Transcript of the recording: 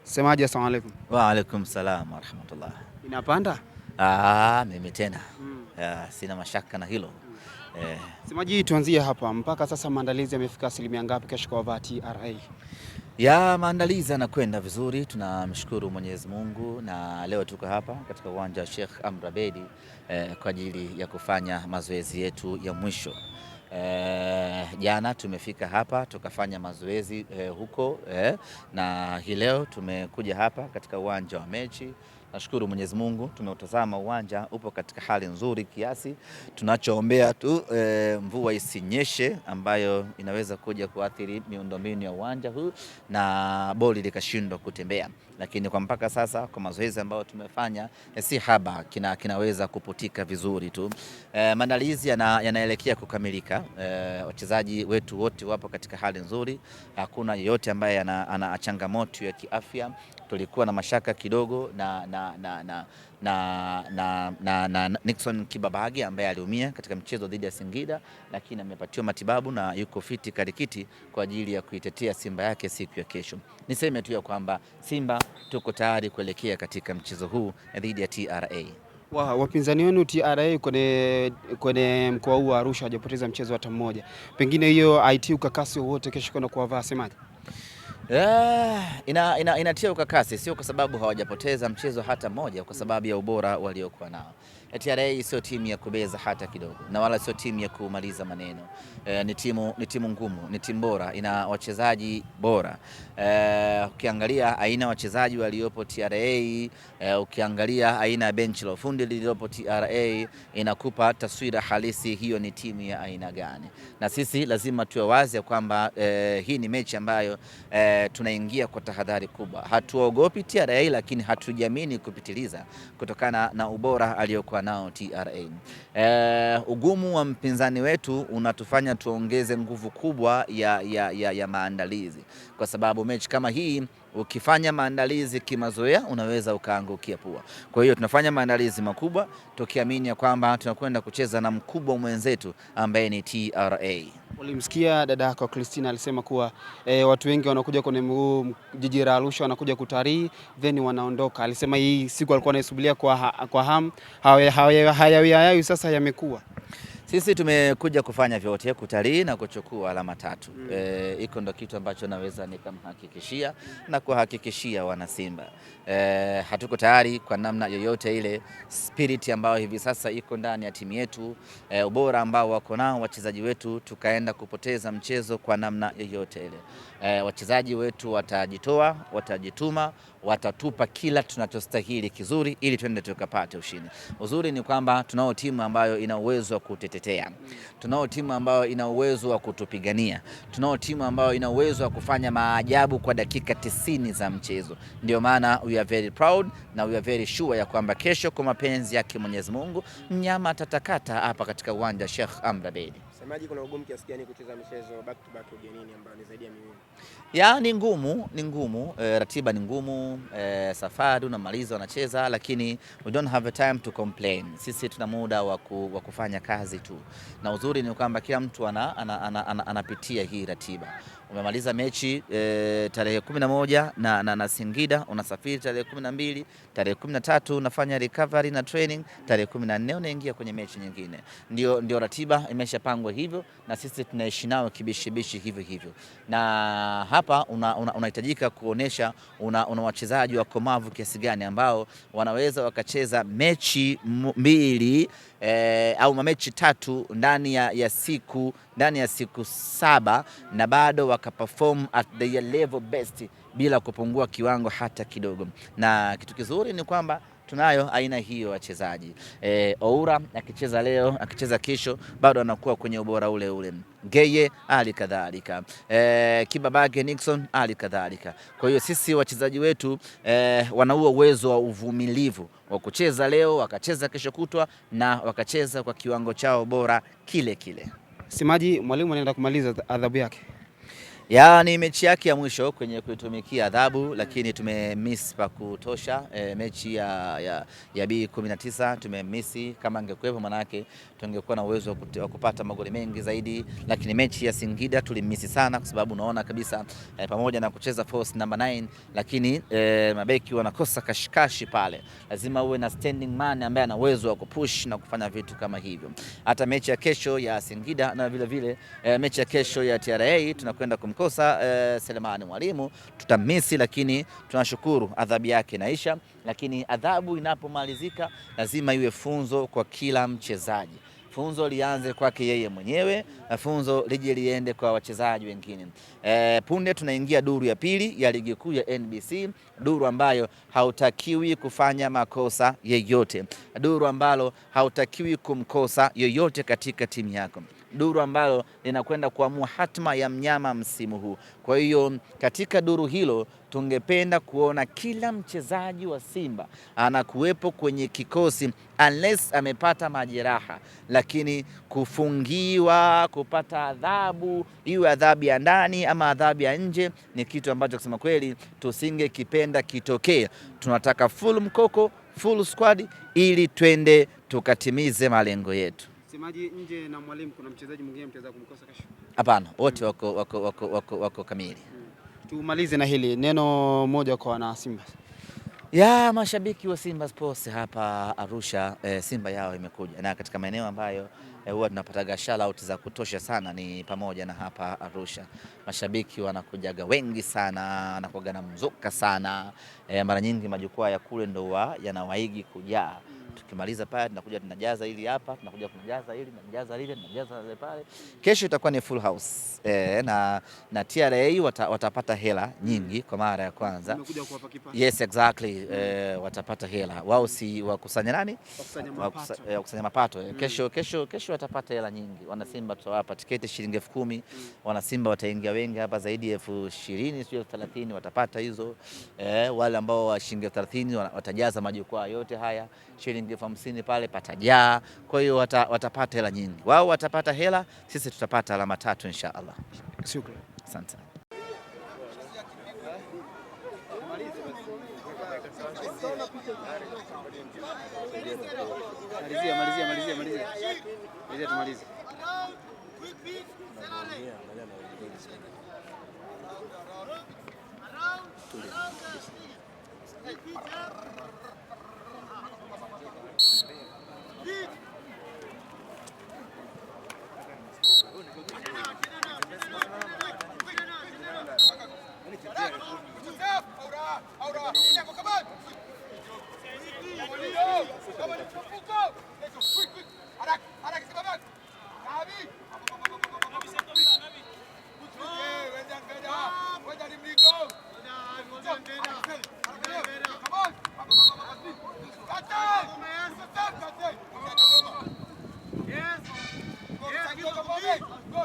Semaji, asalamu alaykum. Wa alaikum salam wa rahmatullah. Inapanda? Mimi tena. Sina mashaka na hilo. Semaji, tuanzie hapa. Mpaka sasa maandalizi yamefika asilimia ngapi kesho kwa vaa TRA? Maandalizi yanakwenda vizuri, tunamshukuru Mwenyezi Mungu, na leo tuko hapa katika uwanja wa Sheikh Amri Abeid kwa ajili ya kufanya mazoezi yetu ya mwisho. Jana tumefika hapa tukafanya mazoezi huko na hii leo tumekuja hapa katika uwanja wa mechi. Nashukuru Mwenyezi Mungu, tumeutazama uwanja upo katika hali nzuri kiasi. Tunachoombea tu mvua isinyeshe ambayo inaweza kuja kuathiri miundombinu ya uwanja huu na boli likashindwa kutembea, lakini kwa mpaka sasa kwa mazoezi ambayo tumefanya si haba, kinaweza kuputika vizuri tu. Maandalizi yanaelekea kukamilika. Wachezaji wetu wote wapo katika hali nzuri, hakuna yeyote ambaye ana changamoto ya kiafya. Tulikuwa na mashaka kidogo na Nixon Kibabage ambaye aliumia katika mchezo dhidi ya Singida, lakini amepatiwa matibabu na yuko fiti karikiti kwa ajili ya kuitetea Simba yake siku ya kesho. Niseme tu ya kwamba Simba tuko tayari kuelekea katika mchezo huu dhidi ya TRA. Wapinzani wenu TRA kwenye mkoa huu wa Arusha hajapoteza mchezo hata mmoja. Pengine hiyo IT ukakasi wote kesho kwenda kuwavaa Semaji? Inatia ukakasi, sio kwa sababu hawajapoteza mchezo hata mmoja, kwa sababu ya ubora waliokuwa nao. TRA sio timu ya kubeza hata kidogo, na wala sio timu ya kumaliza maneno. Ni timu ngumu, ni timu bora, ina wachezaji bora. Ukiangalia aina wachezaji waliopo TRA, ukiangalia aina ya benchi la ufundi lililopo TRA, inakupa taswira halisi hiyo ni timu ya aina gani. Na sisi lazima tuwe wazi kwamba hii ni mechi ambayo tunaingia kwa tahadhari kubwa. Hatuogopi TRA, lakini hatujamini kupitiliza kutokana na ubora aliyokuwa nao TRA. Ugumu wa mpinzani wetu unatufanya tuongeze nguvu kubwa ya maandalizi, kwa sababu mechi kama hii ukifanya maandalizi kimazoea unaweza ukaangukia pua. Kwa hiyo tunafanya maandalizi makubwa tukiamini kwamba tunakwenda kucheza na mkubwa mwenzetu ambaye ni TRA. Ulimsikia dada yako Christina alisema kuwa watu wengi wanakuja kwenye jiji la Arusha wanakuja kutalii then wanaondoka. Alisema hii siku alikuwa anaisubiria kwa hamu, hayawi sasa yamekuwa. Sisi tumekuja kufanya vyote, kutalii na kuchukua alama tatu. Iko ndo kitu ambacho naweza nikamhakikishia na kuhakikishia wana Simba. Hatuko tayari kwa namna yoyote ile. Spirit ambayo hivi sasa iko ndani ya timu yetu, ubora ambao wako nao wachezaji wetu, tukaenda kupoteza mchezo kwa namna yoyote ile. Wachezaji wetu watajitoa, watajituma, watatupa kila tunachostahili kizuri ili twende tukapate ushindi. Uzuri ni kwamba tunao timu ambayo ina uwezo wa kutetea. Tunao timu ambayo ina uwezo wa kutupigania. Tunao timu ambayo ina uwezo wa kufanya maajabu kwa dakika 90 za mchezo. Ndio maana we are very proud na we are very sure ya kwamba kesho kwa mapenzi yake Mwenyezi Mungu mnyama atatakata hapa katika uwanja Sheikh Amri Abeid. Semaji, kuna ugumu kiasi gani kucheza michezo back to back ugenini ambayo ni zaidi ya miwili? Ni ngumu, ratiba ni ngumu, safari unamaliza wanacheza, lakini we don't have a time to complain. Sisi tuna muda wa kufanya kazi tu, na uzuri ni kwamba kila mtu anapitia hii ratiba. Umemaliza mechi tarehe 11 na Singida, unasafiri tarehe 12, tarehe 13 unafanya recovery na training, tarehe 14 unaingia kwenye mechi nyingine. Ndio ratiba imeshapangwa hivyo, na sisi tunaishi nao kibishibishi hivyo. Na hapa unahitajika kuonesha una wachezaji wakomavu kiasi gani ambao wanaweza wakacheza mechi mbili au mechi tatu ndani ya siku 7 na bado wakaperform at their level best bila kupungua kiwango hata kidogo. Na kitu kizuri ni kwamba tunayo aina hiyo wachezaji. Oura akicheza leo, akicheza kesho, bado anakuwa kwenye ubora ule. Geye hali kadhalika, Kibabage Nixon hali kadhalika. Kwa hiyo sisi wachezaji wetu wana huo uwezo wa uvumilivu wa kucheza leo, wakacheza kesho kutwa, na wakacheza kwa kiwango chao bora kile. Semaji, mwalimu anaenda kumaliza adhabu yake? Ya ni mechi yake ya mwisho kwenye kuitumikia adhabu, lakini tumemiss pa kutosha. Mechi ya B19 tumemisi. Kama angekuwepo manake tungekuwa na uwezo wa kupata magoli mengi zaidi, lakini mechi ya Singida tulimisi sana kwa sababu unaona kabisa pamoja na kucheza force number 9 lakini mabeki wanakosa kashikashi pale. Lazima uwe na standing man ambaye ana uwezo wa kupush na kufanya vitu kama hivyo. Hata mechi ya kesho ya Singida na vile mechi ya kesho ya TRA tunakwenda kumkosa Selemani Mwalimu, tutamisi, lakini tunashukuru adhabu yake inaisha. Lakini adhabu inapomalizika lazima iwe funzo kwa kila mchezaji. Funzo lianze kwake yeye mwenyewe na funzo lije liende kwa wachezaji wengine. Punde tunaingia duru ya pili ya ligi kuu ya NBC, duru ambayo hautakiwi kufanya makosa yeyote, duru ambalo hautakiwi kumkosa yoyote katika timu yako, duru ambalo linakwenda kuamua hatima ya mnyama msimu huu. Kwa hiyo katika duru hilo tungependa kuona kila mchezaji wa Simba anakuwepo kwenye kikosi unless amepata majeraha, lakini kufungiwa, kupata adhabu, iwe adhabu ya ndani ama adhabu ya nje, ni kitu ambacho kusema kweli tusingekipenda kitokee. Tunataka full mkoko, full squad ili twende tukatimize malengo yetu. Semaji, nje na Mwalimu kuna mchezaji mwingine mtaweza kumkosa kesho? Hapana, wote wako kamili. Tumalize na hili neno moja kwa wana Simba. Ya mashabiki wa Simba Sports hapa Arusha, Simba yao imekuja, na katika maeneo ambayo huwa tunapataga shout out za kutosha sana ni pamoja na hapa Arusha. Mashabiki wanakujaga wengi sana, wanakuaga na mzuka sana. Mara nyingi majukwaa ya kule ndo yanawaigi kujaa. Tukimaliza pale tunakuja tunajaza hili hapa, tunakuja tunajaza hili, tunajaza lile, tunajaza lile pale. Kesho itakuwa ni full house. Na TRA watapata hela nyingi kwa mara ya kwanza. Umekuja kuwapa kipato. Yes, exactly. Watapata hela. Wao si wakusanya nani? Wakusanya mapato. Kesho watapata hela nyingi. Wana Simba tutawapa tiketi shilingi 10,000. Wana Simba wataingia wengi hapa zaidi ya 20,000, sio 30 watapata hizo. Wale ambao wa shilingi 30 watajaza majukwaa yote haya. Shilingi 50,000 pale patajaa. Kwa hiyo watapata hela nyingi. Wao watapata hela, sisi tutapata alama 3 inshallah. Shukrani. Asante. Malizia. Go,